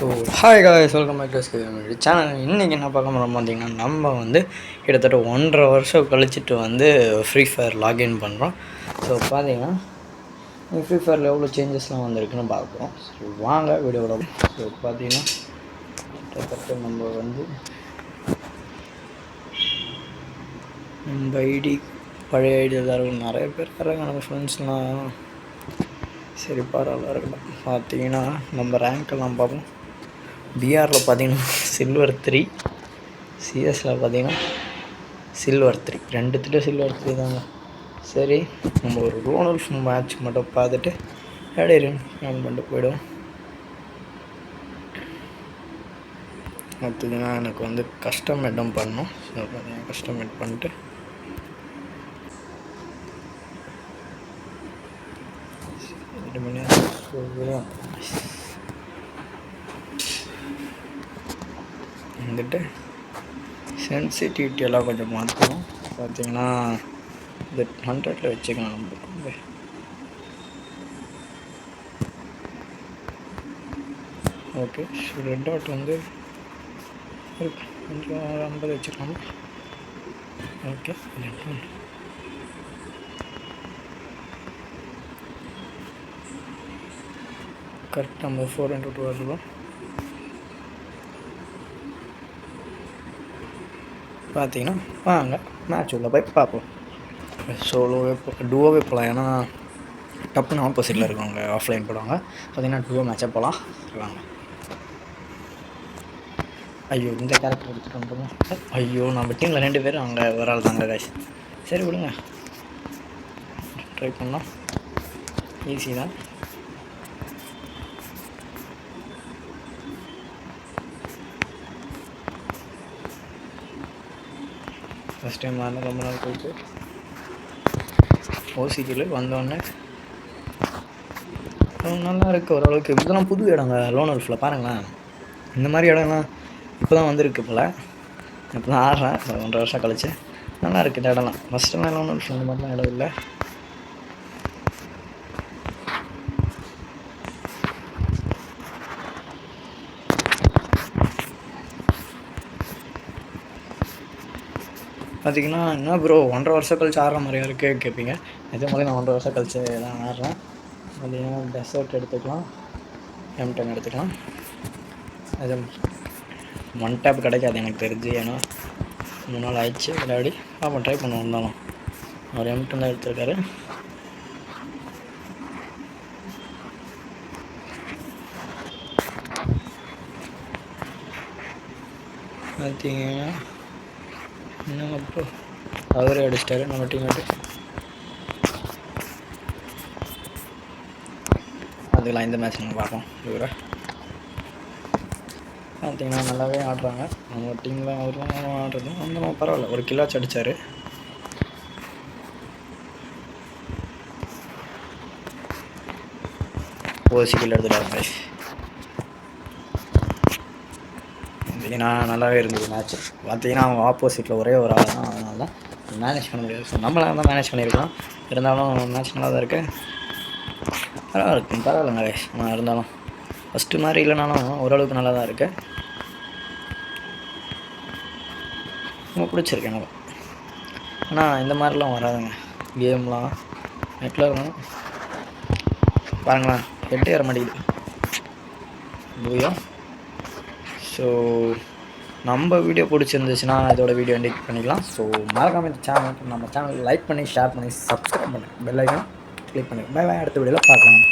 So hi guys, welcome back to channel. இன்றைக்கி என்ன பார்க்க போகிறோம் பார்த்தீங்கன்னா, நம்ம வந்து கிட்டத்தட்ட 1.5 வருஷம் கழிச்சிட்டு வந்து ஃப்ரீ ஃபயர் லாகின் பண்ணுறோம். ஸோ பார்த்தீங்கன்னா ஃப்ரீ ஃபயரில் எவ்வளோ சேஞ்சஸ்லாம் வந்திருக்குன்னு பார்க்குறோம். ஸோ வாங்க வீடியோவில். ஸோ பார்த்தீங்கன்னா கிட்டத்தட்ட நம்ம வந்து நம்ம ஐடி பழைய ஐடி தான் இருக்கும். நிறைய பேர் இருக்காங்க நம்ம ஃப்ரெண்ட்ஸ்லாம். சரி பரவாயில்ல இருக்கலாம். பார்த்தீங்கன்னா நம்ம ரேங்க்கெல்லாம் பார்ப்போம். பிஆரில் பார்த்தீங்கன்னா சில்வர் 3, சிஎஸில் பார்த்தீங்கன்னா சில்வர் 3, ரெண்டுத்துலேயும் சில்வர் 3 தாங்க. சரி, நம்ம ஒரு ரோனல்ஃப் மேட்ச் மட்டும் பார்த்துட்டு அப்படியே ரன் பண்ணிட்டு போயிடுவோம். பார்த்தீங்கன்னா எனக்கு வந்து கஸ்டமேட்டும் பண்ணணும். ஸோ பார்த்தீங்கன்னா கஸ்டமேட் பண்ணிட்டு வந்துட்டு சென்சிட்டிவிட்டி எல்லாம் கொஞ்சம் மாற்றணும். பார்த்தீங்கன்னா இது 100ல் வச்சுக்கலாம். நம்ம ஓகே. ஸோ ரெட் டாட் வந்து கொஞ்சம் 50 வச்சுக்கலாம். Okay, correct. நம்ம 4x2 வருவோம். பார்த்தீங்கன்னா வாங்க மேட்ச் உள்ள போய் பார்ப்போம். சோலோவே டூவோவே போகலாம், ஏன்னா டப்புன்னு ஆப்போசிட்டில் இருக்கவங்க ஆஃப்லைன் போடுவாங்க. பார்த்தீங்கன்னா டூவோ மேட்சே போகலாம். வாங்க. ஐயோ, இந்த கேரக்டர் எடுத்துகிட்டு வந்துடுவோம். ஐயோ, நம்ம டீமில் 2 பேரும் அங்கே ஒரு ஆள் தாங்க காய்ஸ். சரி விடுங்க, ட்ரை பண்ணலாம். ஈஸி தான். ஃபஸ்ட் டைம் ஆனால் ரொம்ப நாள் போயிட்டு ஓசிக்கில் வந்தோடனே நல்லா இருக்குது ஓரளவுக்கு. இதெல்லாம் புது இடங்க லோனல்ஃபில் பாருங்களேன். இந்த மாதிரி இடம்லாம் இப்போ தான் வந்திருக்கு போல். இப்போ தான் ஆடுறேன் 1.5 வருஷம் கழிச்சு. நல்லா இருக்குது இந்த இடம்லாம். ஃபஸ்ட்டுலாம் லோனல்ஃபில் இந்த மாதிரிலாம் இடம் இல்லை. பார்த்தீங்கன்னா என்ன ப்ரோ 1.5 வருஷம் கழிச்சு ஆடுற மாதிரியா இருக்குது கேட்பீங்க. இதே மாதிரி நான் 1.5 வருஷம் கழிச்சு தான் ஆடுறேன். பார்த்தீங்கன்னா டெசர்ட் எடுத்துக்கலாம், M10 எடுத்துக்கலாம். அது 1 டேப் கிடைக்காது எனக்கு தெரிஞ்சு, ஏன்னா 3 நாள் ஆயிடுச்சு விளையாடி. பாப்போம், ட்ரை பண்ண வந்தாலும். அவர் M10 தான் எடுத்துருக்காரு. பார்த்தீங்கன்னா என்னங்க ப்ரோ அவரே அடிச்சிட்டாரு நம்ம டீம்மேட்டு. அதுக்கெல்லாம் இந்த மேட்ச் நம்ம பார்ப்போம். இவரை பார்த்தீங்கன்னா நல்லாவே ஆடுறாங்க நம்ம டீமில். அவரும் ஆடுறது அந்த பரவாயில்ல. ஒரு கில்லாச்சு அடித்தார். ஓசி கில் எடுத்துட்டாங்க. பார்த்தீங்கன்னா நல்லாவே இருந்தது மேட்ச். பார்த்தீங்கன்னா அவங்க ஆப்போசிட்டில் ஒரே ஒரு ஆள் தான், அதனால தான் மேனேஜ் பண்ண முடியாது. ஸோ நம்மளாக தான் மேனேஜ் பண்ணியிருக்கலாம். இருந்தாலும் மேட்ச் நல்லா தான் இருக்குது. பரவாயில்லைங்க நான் இருந்தாலும் ஃபஸ்ட்டு மாதிரி இல்லைனாலும் ஓரளவுக்கு நல்லா தான் இருக்குது. ரொம்ப பிடிச்சிருக்கு எனக்கு. ஆனால் இந்த மாதிரிலாம் வராதுங்க கேம்லாம். நெட்டில் இருக்கணும் பாருங்களேன், 8 ஏற மாட்டேங்குது பூயா. ஸோ நம்ம வீடியோ பிடிச்சிருந்துச்சுன்னா இதோட வீடியோ எடிட் பண்ணிக்கலாம். ஸோ மறக்காம இந்த சேனல் நம்ம சேனல் லைக் பண்ணி ஷேர் பண்ணி சப்ஸ்கிரைப் பண்ணுங்கள். பெல் ஐக்கான் கிளிக் பண்ணுங்கள். Bye bye. அடுத்த வீடியோவில் பார்க்கலாம்.